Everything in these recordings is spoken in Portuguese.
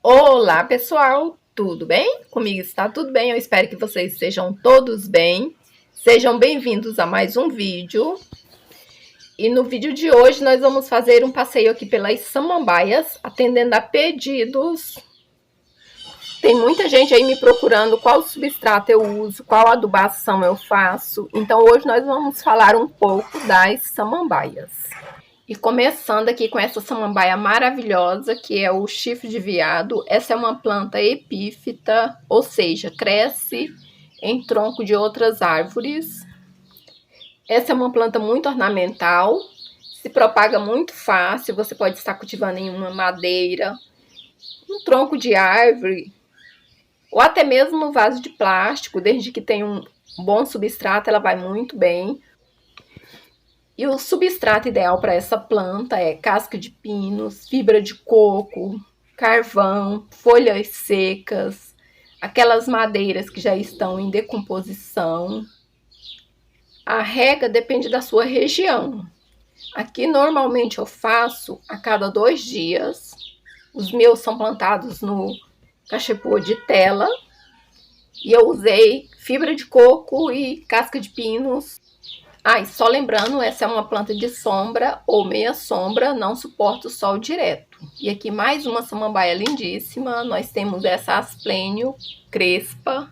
Olá, pessoal, tudo bem? Comigo está tudo bem, eu espero que vocês estejam todos bem. Sejam bem-vindos a mais um vídeo. E no vídeo de hoje nós vamos fazer um passeio aqui pelas Samambaias, atendendo a pedidos. Tem muita gente aí me procurando qual substrato eu uso, qual adubação eu faço. Então hoje nós vamos falar um pouco das samambaias. E começando aqui com essa samambaia maravilhosa, que é o chifre de veado. Essa é uma planta epífita, ou seja, cresce em tronco de outras árvores. Essa é uma planta muito ornamental, se propaga muito fácil. Você pode estar cultivando em uma madeira, um tronco de árvore, ou até mesmo no vaso de plástico, desde que tenha um bom substrato, ela vai muito bem. E o substrato ideal para essa planta é casca de pinos, fibra de coco, carvão, folhas secas, aquelas madeiras que já estão em decomposição. A rega depende da sua região. Aqui normalmente eu faço a cada 2 dias. Os meus são plantados no cachepô de tela. E eu usei fibra de coco e casca de pinos. E só lembrando, essa é uma planta de sombra ou meia sombra, não suporta o sol direto. E aqui mais uma samambaia lindíssima, nós temos essa asplênio crespa.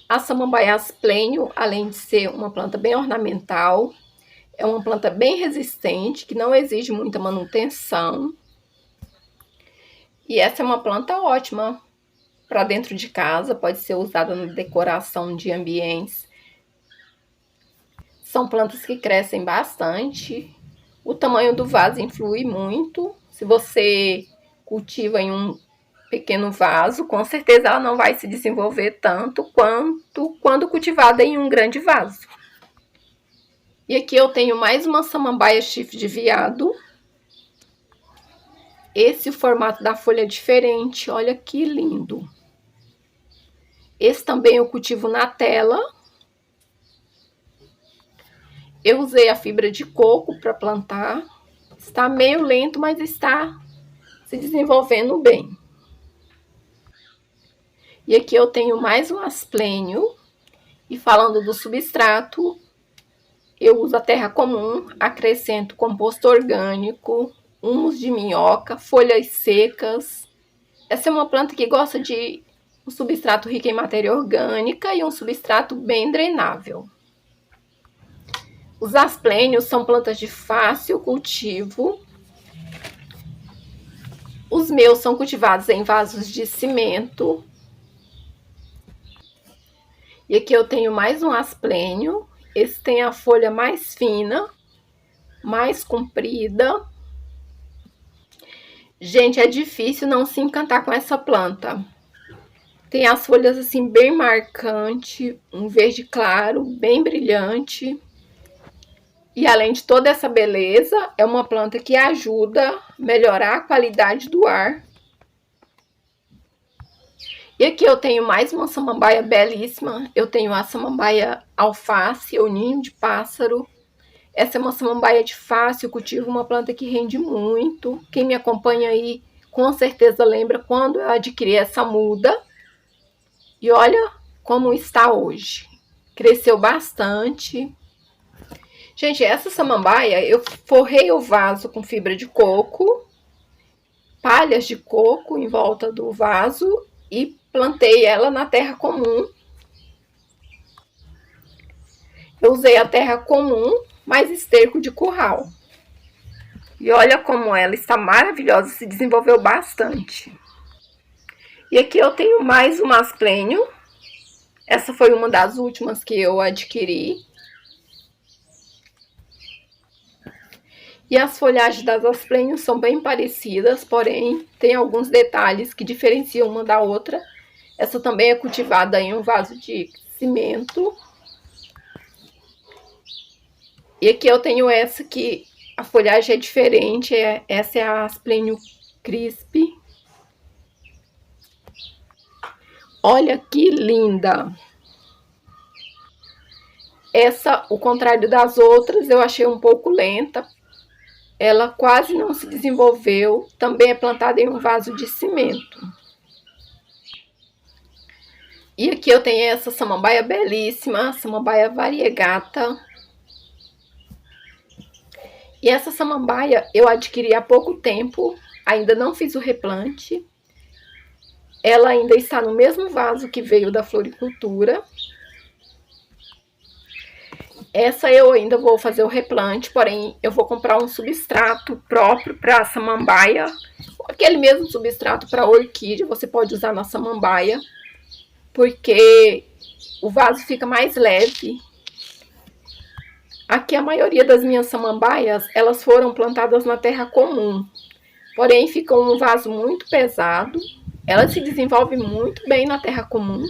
A samambaia asplênio, além de ser uma planta bem ornamental, é uma planta bem resistente, que não exige muita manutenção. E essa é uma planta ótima para dentro de casa, pode ser usada na decoração de ambientes. São plantas que crescem bastante. O tamanho do vaso influi muito. Se você cultiva em um pequeno vaso, com certeza ela não vai se desenvolver tanto quanto quando cultivada em um grande vaso. E aqui eu tenho mais uma samambaia chifre de veado. Esse o formato da folha é diferente, olha que lindo. Esse também eu cultivo na tela. Eu usei a fibra de coco para plantar. Está meio lento, mas está se desenvolvendo bem. E aqui eu tenho mais um asplênio. E falando do substrato, eu uso a terra comum, acrescento composto orgânico, humus de minhoca, folhas secas. Essa é uma planta que gosta de um substrato rico em matéria orgânica e um substrato bem drenável. Os asplênios são plantas de fácil cultivo. Os meus são cultivados em vasos de cimento. E aqui eu tenho mais um asplênio. Esse tem a folha mais fina, mais comprida. Gente, é difícil não se encantar com essa planta. Tem as folhas assim bem marcante, um verde claro, bem brilhante. E além de toda essa beleza, é uma planta que ajuda a melhorar a qualidade do ar. E aqui eu tenho mais uma samambaia belíssima. Eu tenho a samambaia alface, ou ninho de pássaro. Essa é uma samambaia de fácil cultivo, uma planta que rende muito. Quem me acompanha aí com certeza lembra quando eu adquiri essa muda. E olha como está hoje. Cresceu bastante. Gente, essa samambaia, eu forrei o vaso com fibra de coco, palhas de coco em volta do vaso e plantei ela na terra comum. Eu usei a terra comum, mais esterco de curral. E olha como ela está maravilhosa, se desenvolveu bastante. E aqui eu tenho mais um asplênio. Essa foi uma das últimas que eu adquiri. E as folhagens das asplênios são bem parecidas, porém tem alguns detalhes que diferenciam uma da outra. Essa também é cultivada em um vaso de cimento. E aqui eu tenho essa que a folhagem é diferente, essa é a asplênio crisp. Olha que linda! Essa, ao contrário das outras, eu achei um pouco lenta. ela quase não se desenvolveu. Também é plantada em um vaso de cimento. E aqui eu tenho essa samambaia belíssima, samambaia variegata. E essa samambaia eu adquiri há pouco tempo, ainda não fiz o replante. Ela ainda está no mesmo vaso que veio da floricultura. Essa eu ainda vou fazer o replante, porém eu vou comprar um substrato próprio para a samambaia. Aquele mesmo substrato para orquídea, você pode usar na samambaia, porque o vaso fica mais leve. Aqui a maioria das minhas samambaias, elas foram plantadas na terra comum. Porém, ficou um vaso muito pesado. Ela se desenvolve muito bem na terra comum,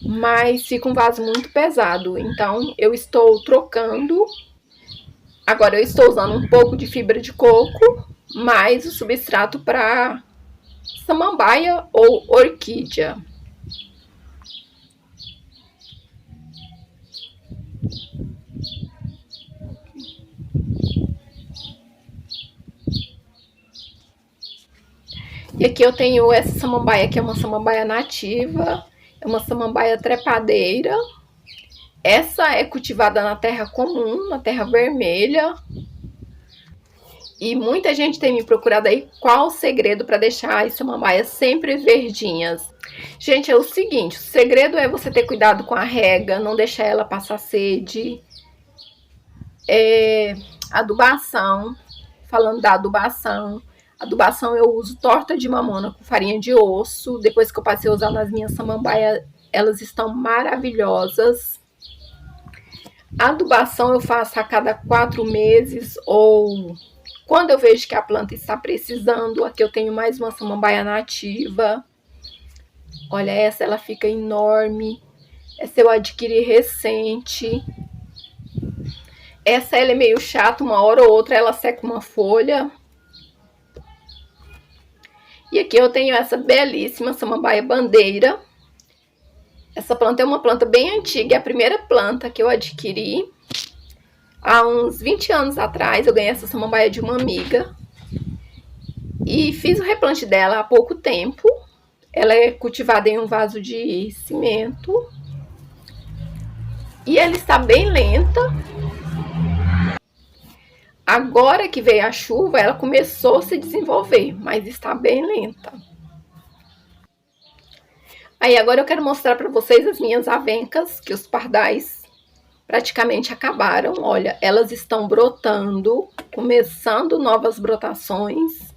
mas fica um vaso muito pesado. Então, eu estou trocando. Agora, eu estou usando um pouco de fibra de coco, mais o substrato para samambaia ou orquídea. E aqui eu tenho essa samambaia, que é uma samambaia nativa, é uma samambaia trepadeira. Essa é cultivada na terra comum, na terra vermelha. E muita gente tem me procurado aí qual o segredo para deixar as samambaias sempre verdinhas. Gente, é o seguinte, o segredo é você ter cuidado com a rega, não deixar ela passar sede. Adubação, falando da adubação. Adubação eu uso torta de mamona com farinha de osso. Depois que eu passei a usar nas minhas samambaias, elas estão maravilhosas. A adubação eu faço a cada 4 meses ou quando eu vejo que a planta está precisando. Aqui eu tenho mais uma samambaia nativa. Olha, essa ela fica enorme. Essa eu adquiri recente. Essa ela é meio chata, uma hora ou outra ela seca uma folha. E aqui eu tenho essa belíssima samambaia bandeira. Essa planta é uma planta bem antiga, é a primeira planta que eu adquiri. Há uns 20 anos atrás eu ganhei essa samambaia de uma amiga. E fiz o replante dela há pouco tempo. Ela é cultivada em um vaso de cimento. E ela está bem lenta. Agora que veio a chuva, ela começou a se desenvolver, mas está bem lenta. Aí agora eu quero mostrar para vocês as minhas avencas, que os pardais praticamente acabaram. Olha, elas estão brotando, começando novas brotações.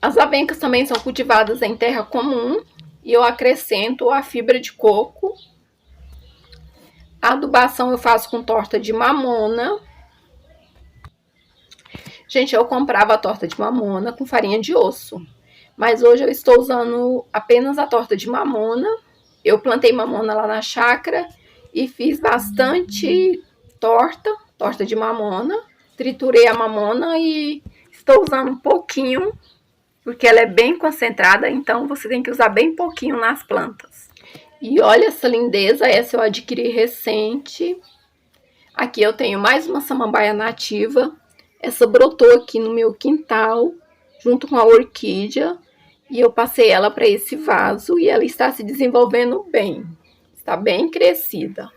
As avencas também são cultivadas em terra comum e eu acrescento a fibra de coco. A adubação eu faço com torta de mamona. Gente, eu comprava a torta de mamona com farinha de osso, mas hoje eu estou usando apenas a torta de mamona. Eu plantei mamona lá na chácara e fiz bastante torta de mamona. Triturei a mamona e estou usando um pouquinho, porque ela é bem concentrada, então você tem que usar bem pouquinho nas plantas. E olha essa lindeza, essa eu adquiri recente. Aqui eu tenho mais uma samambaia nativa. Essa brotou aqui no meu quintal, junto com a orquídea, e eu passei ela para esse vaso e ela está se desenvolvendo bem. Está bem crescida.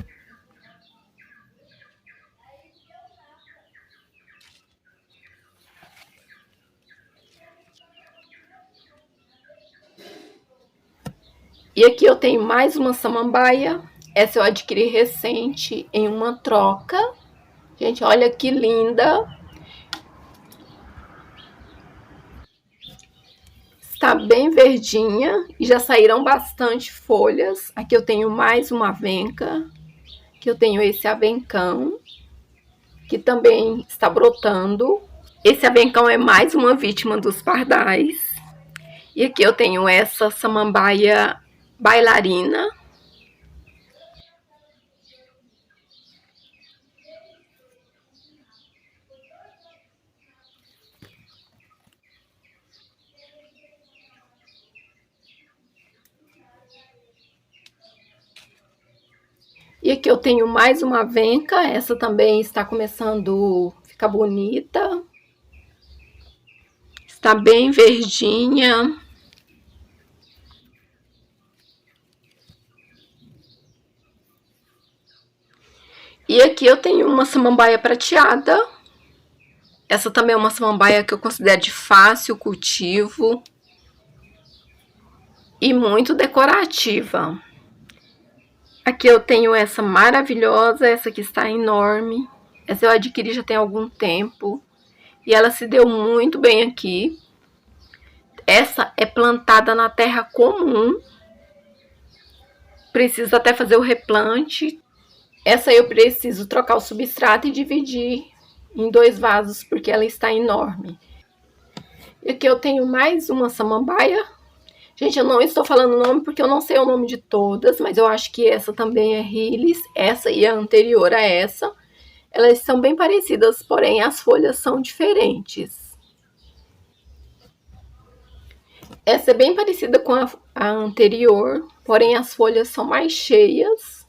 E aqui eu tenho mais uma samambaia. Essa eu adquiri recente em uma troca. Gente, olha que linda. Está bem verdinha e já saíram bastante folhas. Aqui eu tenho mais uma avenca. Aqui eu tenho esse avencão, que também está brotando. Esse avencão é mais uma vítima dos pardais. E aqui eu tenho essa samambaia bailarina. E aqui eu tenho mais uma avenca, essa também está começando a ficar bonita. tá bem verdinha. E aqui eu tenho uma samambaia prateada. Essa também é uma samambaia que eu considero de fácil cultivo e muito decorativa. Aqui eu tenho essa maravilhosa, essa aqui está enorme. Essa eu adquiri já tem algum tempo e ela se deu muito bem aqui. Essa é plantada na terra comum. Preciso até fazer o replante. Essa eu preciso trocar o substrato e dividir em 2 vasos, porque ela está enorme. E aqui eu tenho mais uma samambaia. Gente, eu não estou falando o nome porque eu não sei o nome de todas, mas eu acho que essa também é Hylis, essa e a anterior a essa. Elas são bem parecidas, porém as folhas são diferentes. Essa é bem parecida com a anterior, porém as folhas são mais cheias.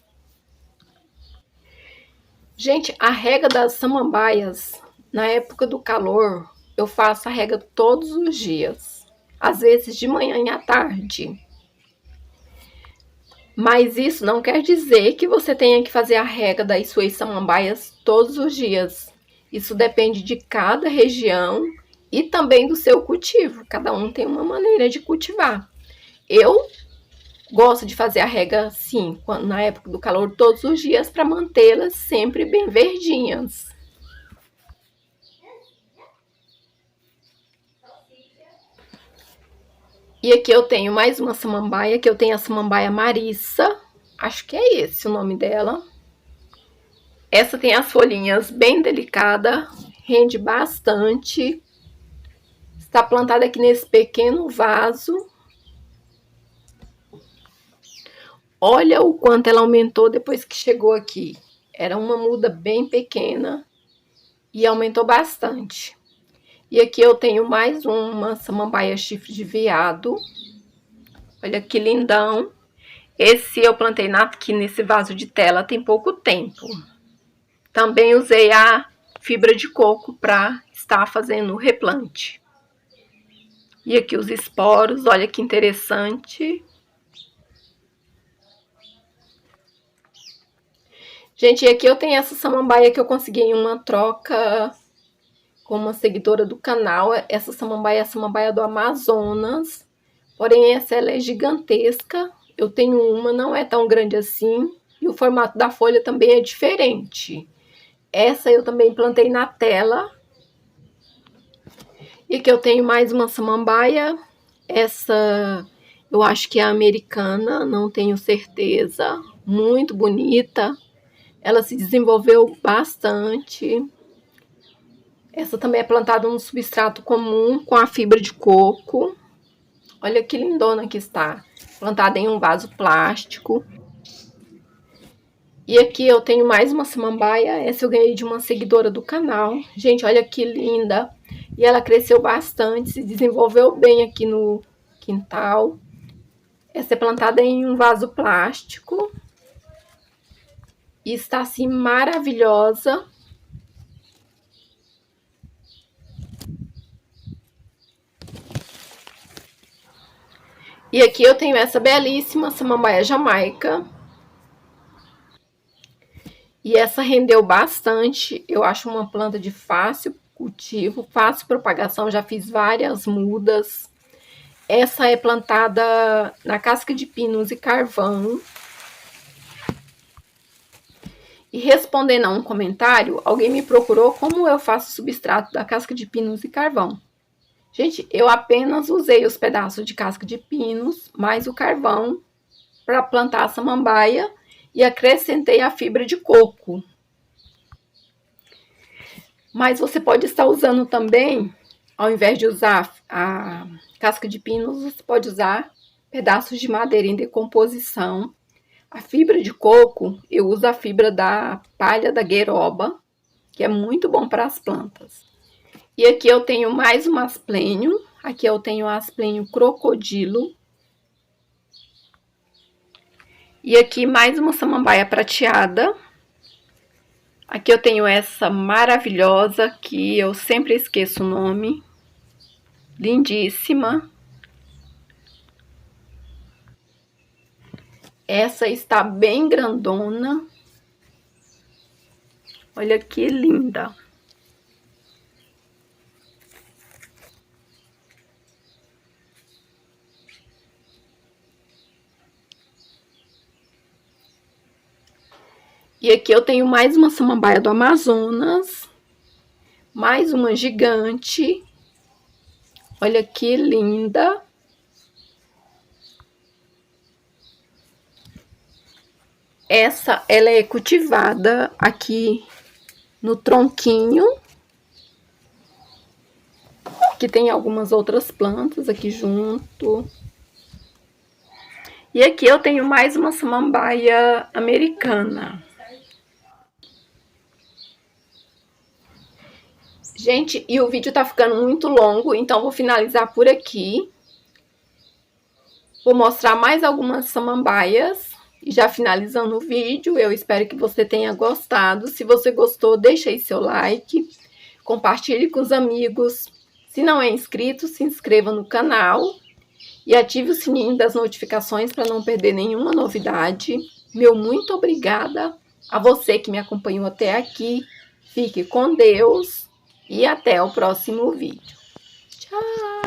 Gente, a rega das samambaias, na época do calor, eu faço a rega todos os dias. Às vezes de manhã e à tarde. Mas isso não quer dizer que você tenha que fazer a rega das suas samambaias todos os dias. Isso depende de cada região e também do seu cultivo. Cada um tem uma maneira de cultivar. Eu gosto de fazer a rega, sim, na época do calor, todos os dias, para mantê-las sempre bem verdinhas. E aqui eu tenho mais uma samambaia, que eu tenho a samambaia Marissa. Acho que é esse o nome dela. Essa tem as folhinhas bem delicadas, rende bastante. Está plantada aqui nesse pequeno vaso. Olha o quanto ela aumentou depois que chegou aqui. Era uma muda bem pequena e aumentou bastante. E aqui eu tenho mais uma samambaia chifre de veado. Olha que lindão. Esse eu plantei aqui nesse vaso de tela tem pouco tempo. Também usei a fibra de coco para estar fazendo o replante. E aqui os esporos, olha que interessante. Gente, e aqui eu tenho essa samambaia que eu consegui em uma troca com uma seguidora do canal. Essa samambaia é a samambaia do Amazonas. Porém, essa ela é gigantesca. Eu tenho uma, não é tão grande assim. E o formato da folha também é diferente. Essa eu também plantei na tela. E aqui eu tenho mais uma samambaia. Essa eu acho que é americana, não tenho certeza. Muito bonita. Ela se desenvolveu bastante. Essa também é plantada num substrato comum com a fibra de coco. Olha que lindona que está. Plantada em um vaso plástico. E aqui eu tenho mais uma samambaia. Essa eu ganhei de uma seguidora do canal. Gente, olha que linda. E ela cresceu bastante, se desenvolveu bem aqui no quintal. Essa é plantada em um vaso plástico. E está assim maravilhosa. E aqui eu tenho essa belíssima samambaia jamaica. E essa rendeu bastante. Eu acho uma planta de fácil cultivo, fácil propagação. Já fiz várias mudas. Essa é plantada na casca de pinos e carvão. E respondendo a um comentário, alguém me procurou como eu faço substrato da casca de pinos e carvão. Gente, eu apenas usei os pedaços de casca de pinos, mais o carvão, para plantar a samambaia e acrescentei a fibra de coco. Mas você pode estar usando também, ao invés de usar a casca de pinos, você pode usar pedaços de madeira em decomposição. A fibra de coco, eu uso a fibra da palha da gueroba, que é muito bom para as plantas. E aqui eu tenho mais um asplênio. Aqui eu tenho o asplênio crocodilo. E aqui mais uma samambaia prateada. Aqui eu tenho essa maravilhosa, que eu sempre esqueço o nome. lindíssima. Essa está bem grandona. Olha que linda. E aqui eu tenho mais uma samambaia do Amazonas. Mais uma gigante. Olha que linda. Essa, ela é cultivada aqui no tronquinho. Que tem algumas outras plantas aqui junto. E aqui eu tenho mais uma samambaia americana. Gente, e o vídeo tá ficando muito longo, então vou finalizar por aqui. Vou mostrar mais algumas samambaias. E já finalizando o vídeo, eu espero que você tenha gostado. Se você gostou, deixa aí seu like. Compartilhe com os amigos. Se não é inscrito, se inscreva no canal. E ative o sininho das notificações para não perder nenhuma novidade. Meu muito obrigada a você que me acompanhou até aqui. Fique com Deus. E até o próximo vídeo. Tchau!